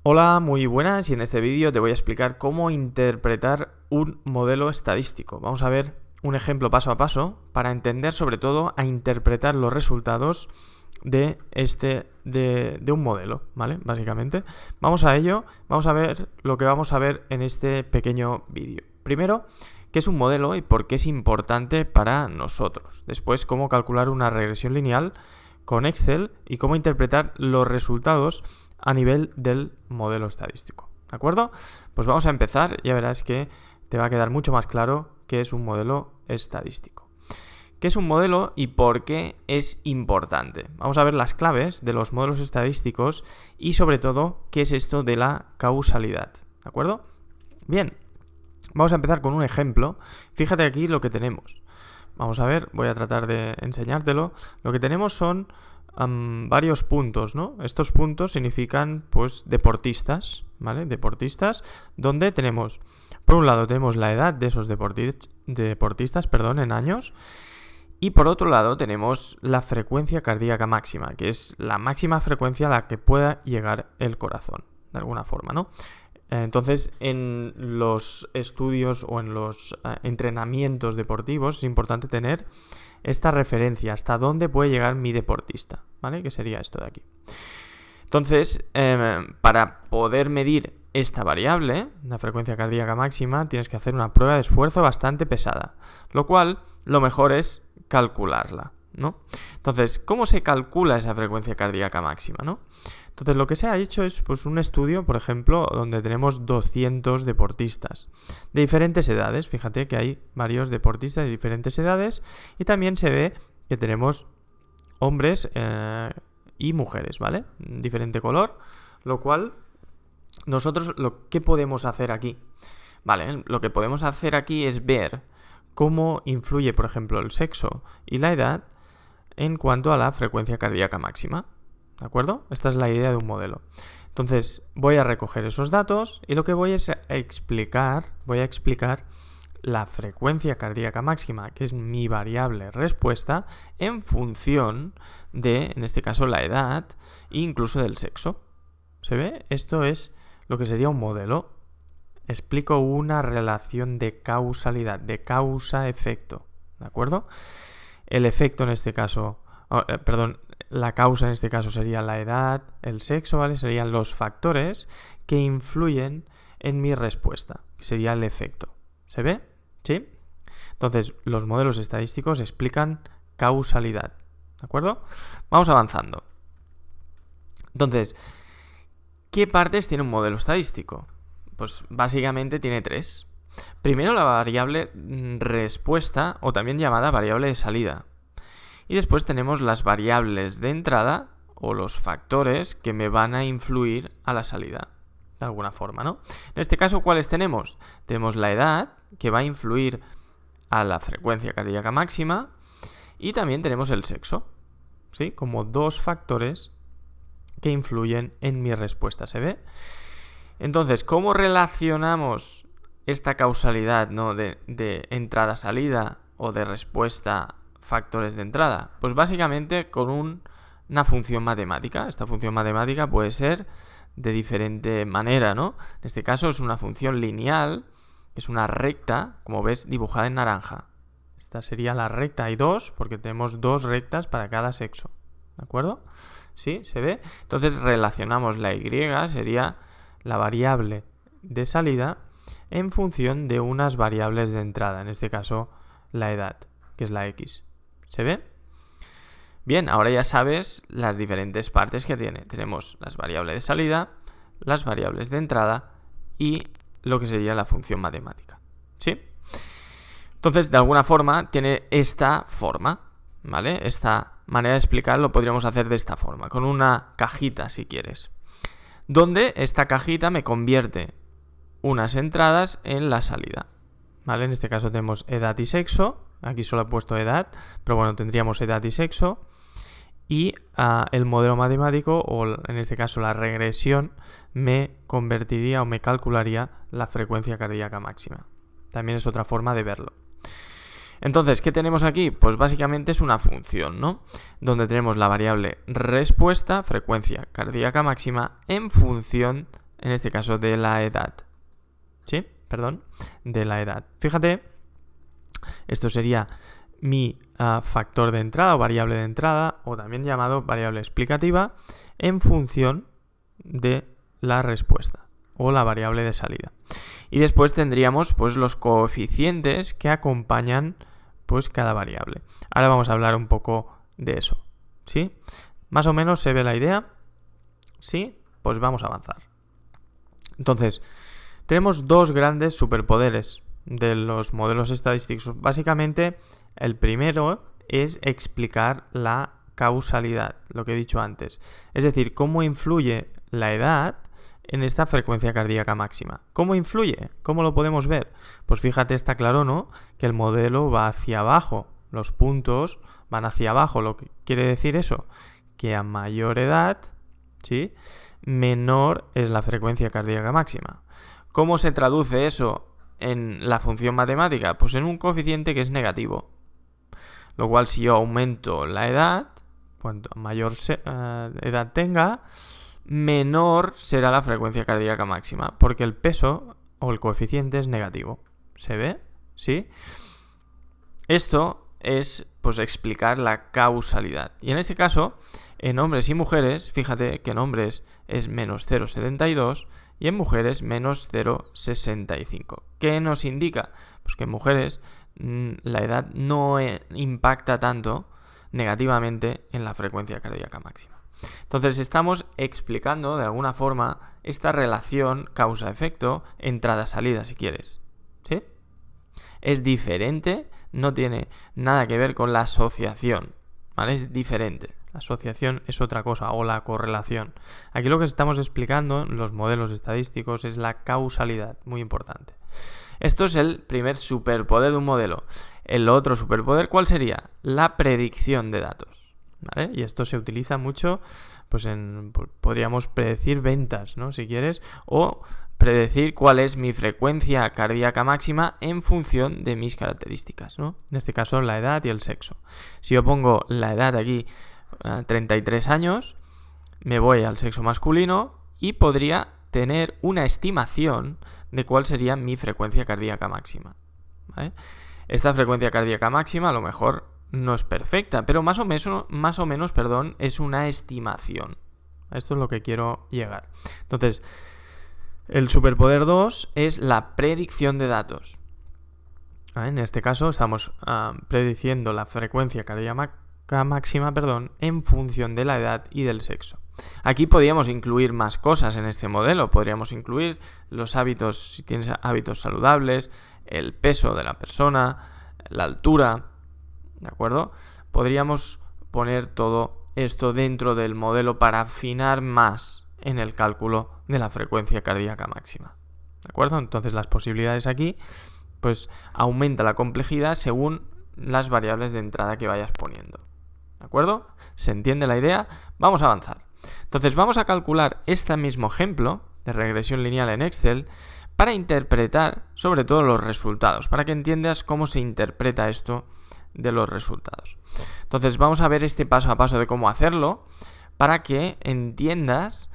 Hola, muy buenas, y en este vídeo te voy a explicar cómo interpretar un modelo estadístico. Vamos a ver un ejemplo paso a paso para entender sobre todo a interpretar los resultados de un modelo, ¿vale? Básicamente. Vamos a ello, vamos a ver lo que vamos a ver en este pequeño vídeo. Primero, qué es un modelo y por qué es importante para nosotros. Después, cómo calcular una regresión lineal con Excel y cómo interpretar los resultados a nivel del modelo estadístico, ¿de acuerdo? Pues vamos a empezar, ya verás que te va a quedar mucho más claro qué es un modelo estadístico. ¿Qué es un modelo y por qué es importante? Vamos a ver las claves de los modelos estadísticos y sobre todo qué es esto de la causalidad, ¿de acuerdo? Bien, vamos a empezar con un ejemplo. Fíjate aquí lo que tenemos. Vamos a ver, voy a tratar de enseñártelo. Lo que tenemos son varios puntos, ¿no? Estos puntos significan, pues, deportistas, ¿vale? Deportistas, donde tenemos, por un lado, tenemos la edad de esos deportistas, en años, y por otro lado tenemos la frecuencia cardíaca máxima, que es la máxima frecuencia a la que pueda llegar el corazón, de alguna forma, ¿no? Entonces, en los estudios o en los entrenamientos deportivos es importante tener esta referencia, hasta dónde puede llegar mi deportista, ¿vale? Que sería esto de aquí. Entonces, para poder medir esta variable, la frecuencia cardíaca máxima, tienes que hacer una prueba de esfuerzo bastante pesada, lo cual lo mejor es calcularla, ¿no? Entonces, ¿cómo se calcula esa frecuencia cardíaca máxima, no? Entonces, lo que se ha hecho es, pues, un estudio, por ejemplo, donde tenemos 200 deportistas de diferentes edades. Fíjate que hay varios deportistas de diferentes edades y también se ve que tenemos hombres y mujeres, ¿vale? Diferente color, lo cual nosotros ¿qué podemos hacer aquí? Vale, lo que podemos hacer aquí es ver cómo influye, por ejemplo, el sexo y la edad en cuanto a la frecuencia cardíaca máxima. ¿De acuerdo? Esta es la idea de un modelo. Entonces, voy a recoger esos datos y lo que voy a explicar la frecuencia cardíaca máxima, que es mi variable respuesta, en función de, en este caso, la edad e incluso del sexo. ¿Se ve? Esto es lo que sería un modelo. Explico una relación de causalidad, de causa-efecto. ¿De acuerdo? El efecto en este caso, la causa en este caso sería la edad, el sexo, ¿vale? Serían los factores que influyen en mi respuesta, que sería el efecto. ¿Se ve? ¿Sí? Entonces, los modelos estadísticos explican causalidad, ¿de acuerdo? Vamos avanzando. Entonces, ¿qué partes tiene un modelo estadístico? Pues básicamente tiene tres. Primero, la variable respuesta, o también llamada variable de salida. Y después tenemos las variables de entrada o los factores que me van a influir a la salida, de alguna forma, ¿no? En este caso, ¿cuáles tenemos? Tenemos la edad, que va a influir a la frecuencia cardíaca máxima, y también tenemos el sexo, ¿sí? Como dos factores que influyen en mi respuesta, ¿se ve? Entonces, ¿cómo relacionamos esta causalidad, ¿no? de entrada-salida o de respuesta factores de entrada? Pues básicamente con una función matemática. Esta función matemática puede ser de diferente manera, ¿no? En este caso es una función lineal, que es una recta, como ves, dibujada en naranja. Esta sería la recta. Hay dos, porque tenemos dos rectas para cada sexo. ¿De acuerdo? ¿Sí? ¿Se ve? Entonces relacionamos la Y, sería la variable de salida, en función de unas variables de entrada. En este caso, la edad, que es la X. ¿Se ve? Bien, ahora ya sabes las diferentes partes que tiene. Tenemos las variables de salida, las variables de entrada y lo que sería la función matemática. ¿Sí? Entonces, de alguna forma, tiene esta forma, ¿vale? Esta manera de explicarlo podríamos hacer de esta forma, con una cajita, si quieres, donde esta cajita me convierte unas entradas en la salida, ¿vale? En este caso tenemos edad y sexo. Aquí solo he puesto edad, pero bueno, tendríamos edad y sexo. Y el modelo matemático, o en este caso la regresión, me convertiría o me calcularía la frecuencia cardíaca máxima. También es otra forma de verlo. Entonces, ¿qué tenemos aquí? Pues básicamente es una función, ¿no? Donde tenemos la variable respuesta, frecuencia cardíaca máxima, en función en este caso de la edad. ¿Sí? Perdón, de la edad. Fíjate, esto sería mi factor de entrada o variable de entrada, o también llamado variable explicativa, en función de la respuesta o la variable de salida. Y después tendríamos pues los coeficientes que acompañan pues cada variable. Ahora vamos a hablar un poco de eso, ¿sí? ¿Más o menos se ve la idea? ¿Sí? Pues vamos a avanzar. Entonces, tenemos dos grandes superpoderes de los modelos estadísticos. Básicamente, el primero es explicar la causalidad, lo que he dicho antes. Es decir, cómo influye la edad en esta frecuencia cardíaca máxima. ¿Cómo influye? ¿Cómo lo podemos ver? Pues fíjate, está claro, ¿no? Que el modelo va hacia abajo. Los puntos van hacia abajo. ¿Lo que quiere decir eso? Que a mayor edad, ¿sí?, menor es la frecuencia cardíaca máxima. ¿Cómo se traduce eso en la función matemática? Pues en un coeficiente que es negativo. Lo cual, si yo aumento la edad, cuanto mayor edad tenga, menor será la frecuencia cardíaca máxima, porque el peso o el coeficiente es negativo. ¿Se ve? ¿Sí? Esto es pues explicar la causalidad. Y en este caso, en hombres y mujeres, fíjate que en hombres es menos 0,72 y en mujeres menos 0,65. ¿Qué nos indica? Pues que en mujeres la edad no impacta tanto negativamente en la frecuencia cardíaca máxima. Entonces estamos explicando de alguna forma esta relación causa-efecto, entrada-salida, si quieres. ¿Sí? Es diferente, no tiene nada que ver con la asociación, ¿vale? Es diferente. La asociación es otra cosa, o la correlación. Aquí lo que estamos explicando en los modelos estadísticos es la causalidad, muy importante. Esto es el primer superpoder de un modelo. El otro superpoder, ¿cuál sería? La predicción de datos, ¿vale? Y esto se utiliza mucho, pues podríamos predecir ventas, ¿no? Si quieres, o predecir cuál es mi frecuencia cardíaca máxima en función de mis características, ¿no? En este caso, la edad y el sexo. Si yo pongo la edad aquí, 33 años, me voy al sexo masculino y podría tener una estimación de cuál sería mi frecuencia cardíaca máxima, ¿vale? Esta frecuencia cardíaca máxima a lo mejor no es perfecta, pero más o menos, es una estimación. A esto es lo que quiero llegar. Entonces, el superpoder 2 es la predicción de datos. En este caso estamos prediciendo la frecuencia cardíaca máxima, en función de la edad y del sexo. Aquí podríamos incluir más cosas en este modelo. Podríamos incluir los hábitos, si tienes hábitos saludables, el peso de la persona, la altura, ¿de acuerdo? Podríamos poner todo esto dentro del modelo para afinar más en el cálculo de la frecuencia cardíaca máxima, ¿de acuerdo? Entonces las posibilidades aquí pues aumenta la complejidad según las variables de entrada que vayas poniendo, ¿de acuerdo? ¿Se entiende la idea? Vamos a avanzar. Entonces vamos a calcular este mismo ejemplo de regresión lineal en Excel para interpretar sobre todo los resultados, para que entiendas cómo se interpreta esto de los resultados. Entonces vamos a ver este paso a paso de cómo hacerlo para que entiendas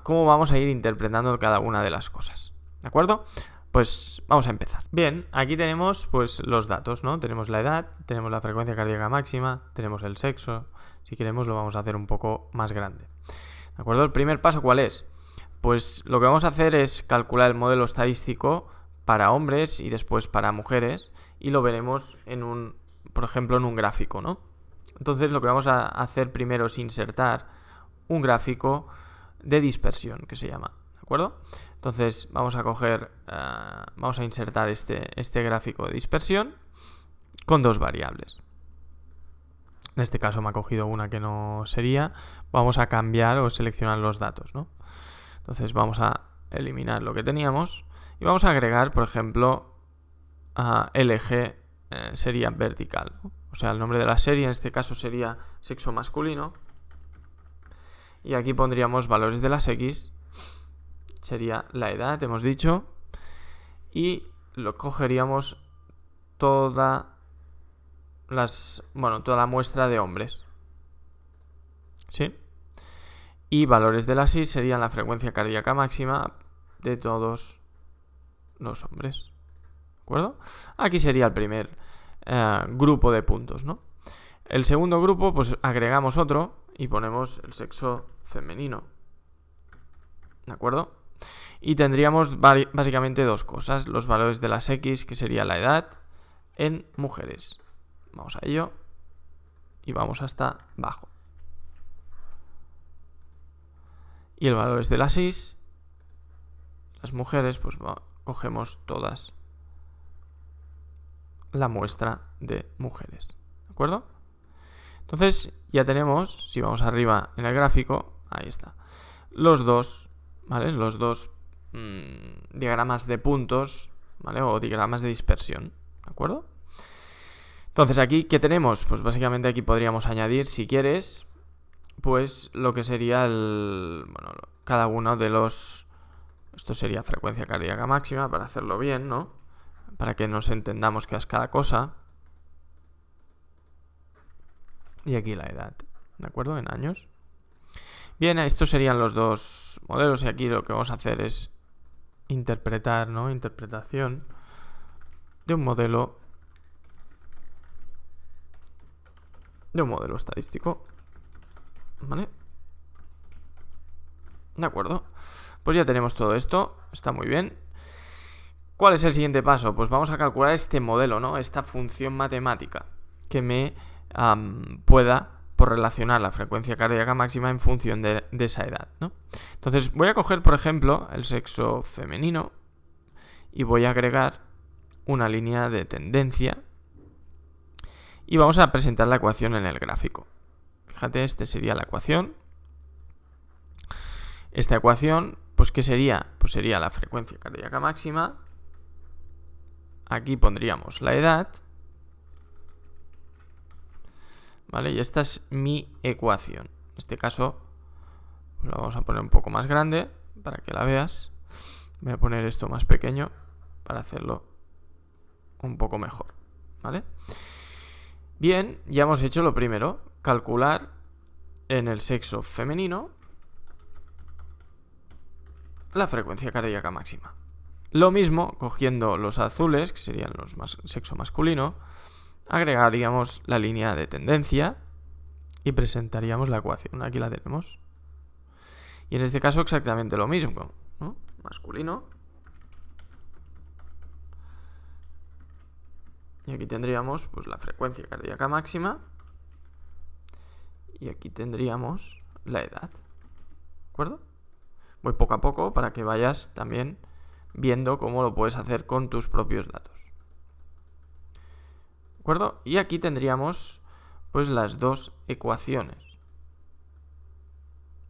cómo vamos a ir interpretando cada una de las cosas, ¿de acuerdo? Pues vamos a empezar. Bien, aquí tenemos pues los datos, ¿no? Tenemos la edad, tenemos la frecuencia cardíaca máxima, tenemos el sexo. Si queremos lo vamos a hacer un poco más grande, ¿de acuerdo? El primer paso, ¿cuál es? Pues lo que vamos a hacer es calcular el modelo estadístico para hombres y después para mujeres y lo veremos por ejemplo, en un gráfico, ¿no? Entonces lo que vamos a hacer primero es insertar un gráfico de dispersión, que se llama, ¿de acuerdo? Entonces vamos a insertar este gráfico de dispersión con dos variables. En este caso me ha cogido una que no sería. Vamos a cambiar o seleccionar los datos, ¿no? Entonces vamos a eliminar lo que teníamos y vamos a agregar, por ejemplo, el eje sería vertical, ¿no? O sea, el nombre de la serie en este caso sería sexo masculino. Y aquí pondríamos valores de las X. Sería la edad, hemos dicho. Y lo cogeríamos toda la muestra de hombres. ¿Sí? Y valores de la SIS serían la frecuencia cardíaca máxima de todos los hombres. ¿De acuerdo? Aquí sería el primer grupo de puntos, ¿no? El segundo grupo, pues agregamos otro y ponemos el sexo femenino. ¿De acuerdo? Y tendríamos básicamente dos cosas. Los valores de las X, que sería la edad, en mujeres. Vamos a ello. Y vamos hasta abajo. Y el valor es de las SIS. Las mujeres, pues cogemos todas la muestra de mujeres. ¿De acuerdo? Entonces ya tenemos, si vamos arriba en el gráfico, ahí está, los dos, ¿vale? Los dos diagramas de puntos, ¿vale? O diagramas de dispersión, ¿de acuerdo? Entonces aquí, ¿qué tenemos? Pues básicamente aquí podríamos añadir, si quieres, pues lo que sería cada uno de los... Esto sería frecuencia cardíaca máxima, para hacerlo bien, ¿no? Para que nos entendamos qué es cada cosa. Y aquí la edad, ¿de acuerdo? En años. Bien, estos serían los dos modelos y aquí lo que vamos a hacer es interpretar, ¿no? Interpretación de un modelo estadístico, ¿vale? De acuerdo. Pues ya tenemos todo esto, está muy bien. ¿Cuál es el siguiente paso? Pues vamos a calcular este modelo, ¿no? Esta función matemática que me pueda por relacionar la frecuencia cardíaca máxima en función de esa edad, ¿no? Entonces voy a coger, por ejemplo, el sexo femenino y voy a agregar una línea de tendencia y vamos a presentar la ecuación en el gráfico. Fíjate, esta sería la ecuación. Esta ecuación, pues ¿qué sería? Pues sería la frecuencia cardíaca máxima. Aquí pondríamos la edad. ¿Vale? Y esta es mi ecuación. En este caso, pues la vamos a poner un poco más grande para que la veas. Voy a poner esto más pequeño para hacerlo un poco mejor. ¿Vale? Bien, ya hemos hecho lo primero. Calcular en el sexo femenino la frecuencia cardíaca máxima. Lo mismo, cogiendo los azules, que serían los sexo masculino, agregaríamos la línea de tendencia y presentaríamos la ecuación. Aquí la tenemos. Y en este caso exactamente lo mismo, ¿no? Masculino. Y aquí tendríamos pues la frecuencia cardíaca máxima. Y aquí tendríamos la edad. ¿De acuerdo? Voy poco a poco para que vayas también viendo cómo lo puedes hacer con tus propios datos. ¿De acuerdo? Y aquí tendríamos pues las dos ecuaciones.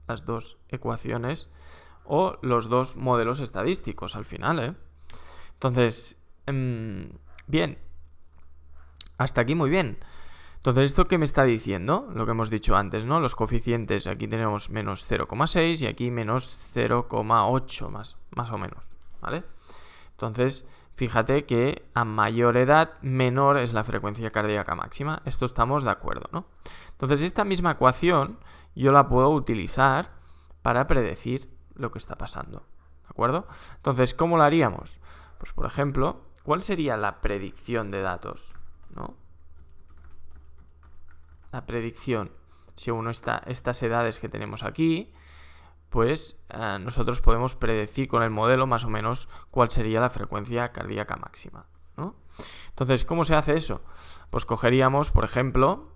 Las dos ecuaciones o los dos modelos estadísticos al final, ¿eh? Entonces, bien. Hasta aquí muy bien. Entonces, ¿esto qué me está diciendo? Lo que hemos dicho antes, ¿no? Los coeficientes, aquí tenemos menos 0,6 y aquí menos 0,8 más o menos, ¿vale? Entonces, fíjate que a mayor edad, menor es la frecuencia cardíaca máxima. Esto estamos de acuerdo, ¿no? Entonces, esta misma ecuación yo la puedo utilizar para predecir lo que está pasando, ¿de acuerdo? Entonces, ¿cómo lo haríamos? Pues, por ejemplo, ¿cuál sería la predicción de datos, ¿no? La predicción, si uno está estas edades que tenemos aquí, pues nosotros podemos predecir con el modelo más o menos cuál sería la frecuencia cardíaca máxima, ¿no? Entonces, ¿cómo se hace eso? Pues cogeríamos, por ejemplo,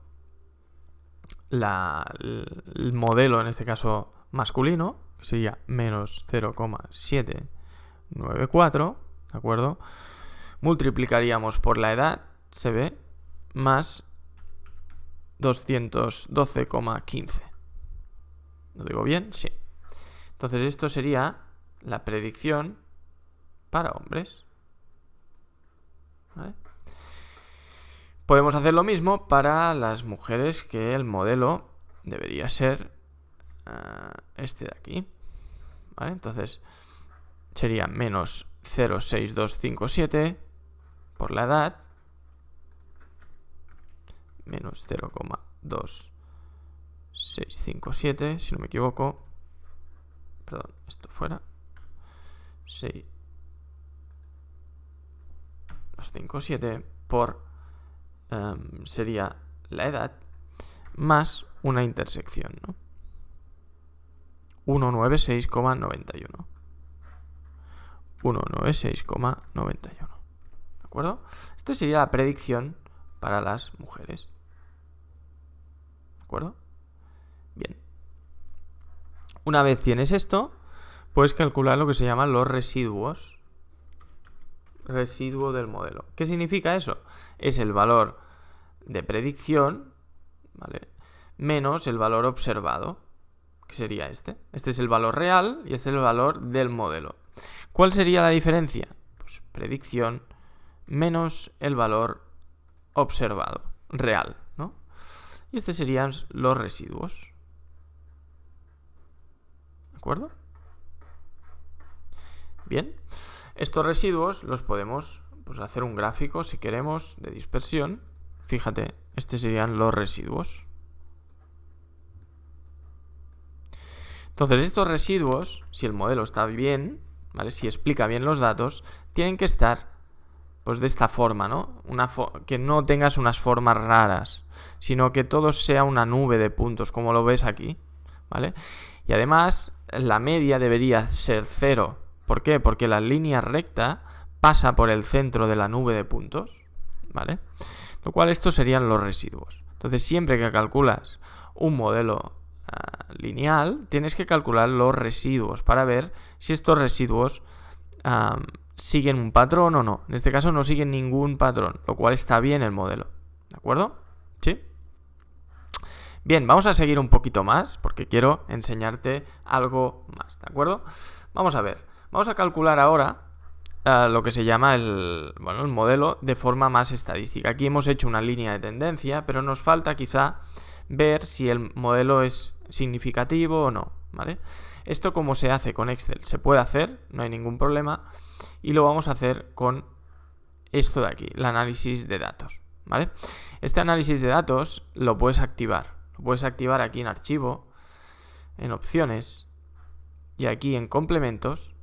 el modelo, en este caso masculino, que sería menos 0,794, ¿de acuerdo? Multiplicaríamos por la edad, se ve, más 212,15. ¿Lo digo bien? Sí. Entonces esto sería la predicción para hombres. ¿Vale? Podemos hacer lo mismo para las mujeres, que el modelo debería ser este de aquí. ¿Vale? Entonces sería menos 0,6257 por la edad, menos 0,2657, si no me equivoco, perdón, esto fuera, 6, 5, 7 por sería la edad más una intersección, ¿no? 196,91. 196,91. ¿De acuerdo? Esta sería la predicción para las mujeres. ¿De acuerdo? Bien. Una vez tienes esto, puedes calcular lo que se llaman los residuos. Residuo del modelo. ¿Qué significa eso? Es el valor de predicción, ¿vale?, menos el valor observado, que sería este. Este es el valor real y este es el valor del modelo. ¿Cuál sería la diferencia? Pues predicción menos el valor observado, real, ¿no? Y estos serían los residuos. ¿De acuerdo? Bien. Estos residuos los podemos, pues, hacer un gráfico, si queremos, de dispersión. Fíjate, estos serían los residuos. Entonces, estos residuos, si el modelo está bien, ¿vale?, si explica bien los datos, tienen que estar, pues, de esta forma, ¿no? Que no tengas unas formas raras, sino que todo sea una nube de puntos, como lo ves aquí, ¿vale? Y además, la media debería ser 0. ¿Por qué? Porque la línea recta pasa por el centro de la nube de puntos, ¿vale? Lo cual estos serían los residuos. Entonces, siempre que calculas un modelo lineal, tienes que calcular los residuos para ver si estos residuos siguen un patrón o no. En este caso no siguen ningún patrón, lo cual está bien el modelo. ¿De acuerdo? ¿Sí? Bien, vamos a seguir un poquito más porque quiero enseñarte algo más. ¿De acuerdo? Vamos a ver. Vamos a calcular ahora lo que se llama el modelo de forma más estadística. Aquí hemos hecho una línea de tendencia, pero nos falta quizá ver si el modelo es significativo o no, ¿vale? Esto, como se hace con Excel, se puede hacer, no hay ningún problema, y lo vamos a hacer con esto de aquí, el análisis de datos, ¿vale? Este análisis de datos lo puedes activar. Lo puedes activar aquí en archivo, en opciones, y aquí en complementos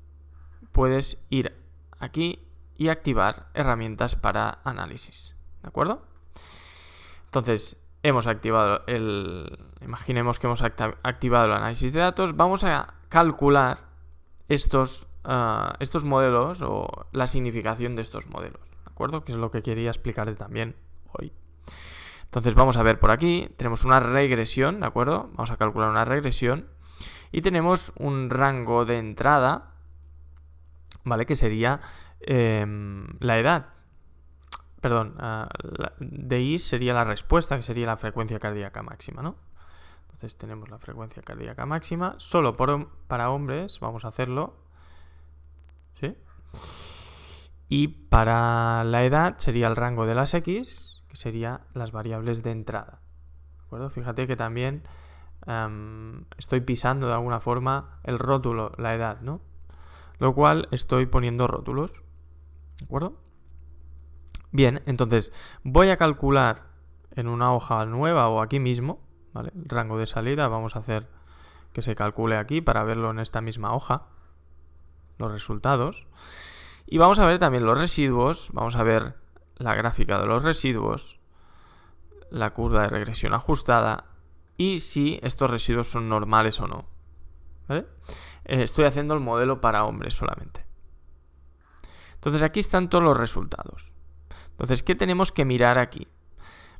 puedes ir aquí y activar herramientas para análisis, ¿de acuerdo? Entonces, hemos activado imaginemos que hemos activado el análisis de datos. Vamos a calcular estos modelos o la significación de estos modelos, ¿de acuerdo? Que es lo que quería explicarte también hoy. Entonces, vamos a ver por aquí. Tenemos una regresión, ¿de acuerdo? Vamos a calcular una regresión. Y tenemos un rango de entrada, ¿vale?, que sería la edad. Perdón, DI sería la respuesta, que sería la frecuencia cardíaca máxima, ¿no? Entonces tenemos la frecuencia cardíaca máxima. Solo para hombres vamos a hacerlo, ¿sí? Y para la edad sería el rango de las X, que serían las variables de entrada, ¿de acuerdo? Fíjate que también estoy pisando de alguna forma el rótulo, la edad, ¿no? Lo cual estoy poniendo rótulos, ¿de acuerdo? Bien, entonces voy a calcular en una hoja nueva o aquí mismo, ¿vale?, el rango de salida. Vamos a hacer que se calcule aquí para verlo en esta misma hoja, los resultados. Y vamos a ver también los residuos, vamos a ver la gráfica de los residuos, la curva de regresión ajustada y si estos residuos son normales o no, ¿vale? Estoy haciendo el modelo para hombres solamente. Entonces aquí están todos los resultados. Entonces, ¿qué tenemos que mirar aquí?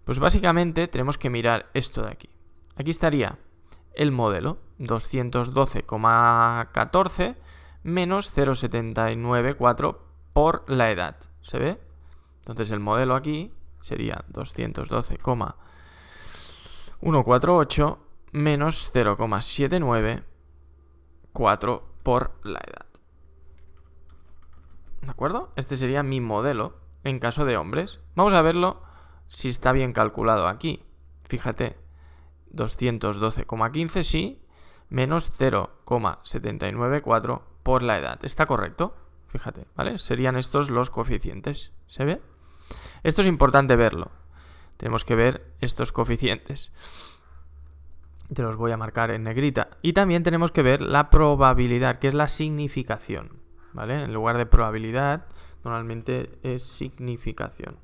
Pues básicamente tenemos que mirar esto de aquí. Aquí estaría el modelo, 212,14 menos 0,794 por la edad. ¿Se ve? Entonces el modelo aquí sería 212,148 menos 0,794 por la edad. ¿De acuerdo? Este sería mi modelo en caso de hombres. Vamos a verlo si está bien calculado aquí. Fíjate, 212,15 sí, menos 0,794 por la edad. ¿Está correcto? Fíjate, ¿vale? Serían estos los coeficientes. ¿Se ve? Esto es importante verlo. Tenemos que ver estos coeficientes. Te los voy a marcar en negrita. Y también tenemos que ver la probabilidad, que es la significación, ¿vale? En lugar de probabilidad, normalmente es significación.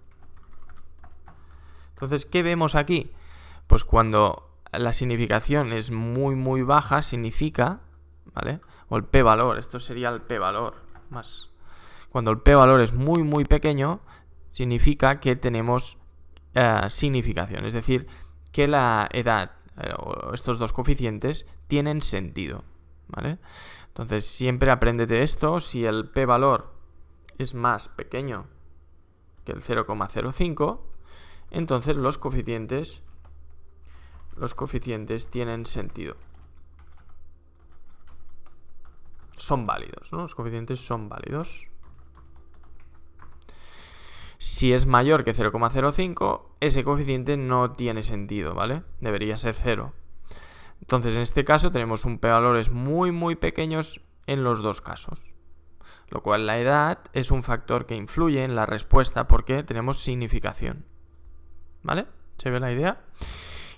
Entonces, ¿qué vemos aquí? Pues cuando la significación es muy baja, significa, ¿vale? O el p-valor, esto sería el p-valor más. Cuando el p-valor es muy pequeño, significa que tenemos significación, es decir, que la edad o estos dos coeficientes tienen sentido, ¿vale? Entonces siempre apréndete esto. Si el p-valor es más pequeño que el 0,05, entonces los coeficientes tienen sentido. Son válidos, ¿no? Los coeficientes son válidos. Si es mayor que 0,05, ese coeficiente no tiene sentido, ¿vale? Debería ser 0. Entonces, en este caso tenemos un p-valores muy pequeños en los dos casos. Lo cual la edad es un factor que influye en la respuesta porque tenemos significación. ¿Vale? ¿Se ve la idea?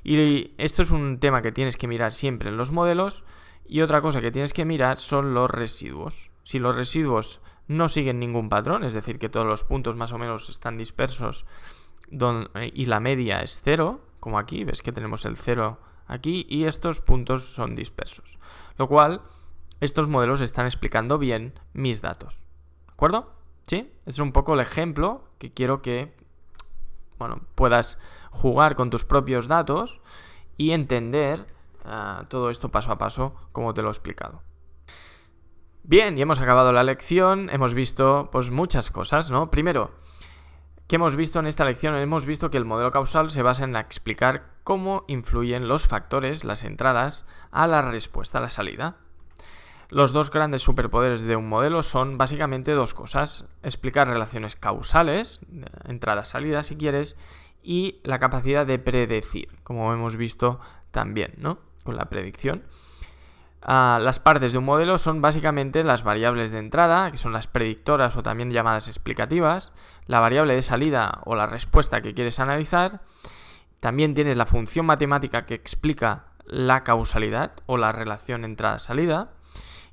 Y esto es un tema que tienes que mirar siempre en los modelos. Y otra cosa que tienes que mirar son los residuos. Si los residuos no siguen ningún patrón, es decir, que todos los puntos más o menos están dispersos y la media es 0, como aquí, ves que tenemos el 0 aquí y estos puntos son dispersos. Lo cual, estos modelos están explicando bien mis datos. ¿De acuerdo? ¿Sí? Este es un poco el ejemplo que quiero que puedas jugar con tus propios datos y entender todo esto paso a paso como te lo he explicado. Bien, y hemos acabado la lección. Hemos visto pues muchas cosas, ¿no? Primero, ¿qué hemos visto en esta lección? Hemos visto que el modelo causal se basa en explicar cómo influyen los factores, las entradas, a la respuesta, a la salida. Los dos grandes superpoderes de un modelo son básicamente dos cosas: explicar relaciones causales, entrada-salida si quieres, y la capacidad de predecir, como hemos visto también, ¿no? Con la predicción. Las partes de un modelo son básicamente las variables de entrada, que son las predictoras o también llamadas explicativas, la variable de salida o la respuesta que quieres analizar. También tienes la función matemática que explica la causalidad o la relación entrada-salida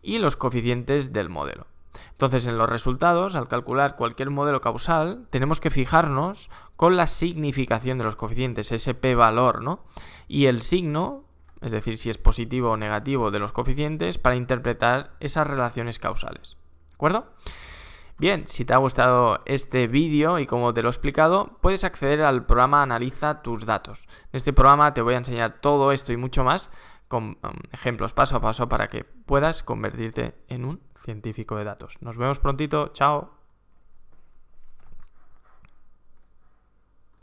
y los coeficientes del modelo. Entonces, en los resultados, al calcular cualquier modelo causal, tenemos que fijarnos con la significación de los coeficientes, ese p-valor, ¿no? Y el signo, es decir, si es positivo o negativo de los coeficientes, para interpretar esas relaciones causales. ¿De acuerdo? Bien, si te ha gustado este vídeo y como te lo he explicado, puedes acceder al programa Analiza tus datos. En este programa te voy a enseñar todo esto y mucho más con ejemplos paso a paso para que puedas convertirte en un científico de datos. Nos vemos prontito. Chao.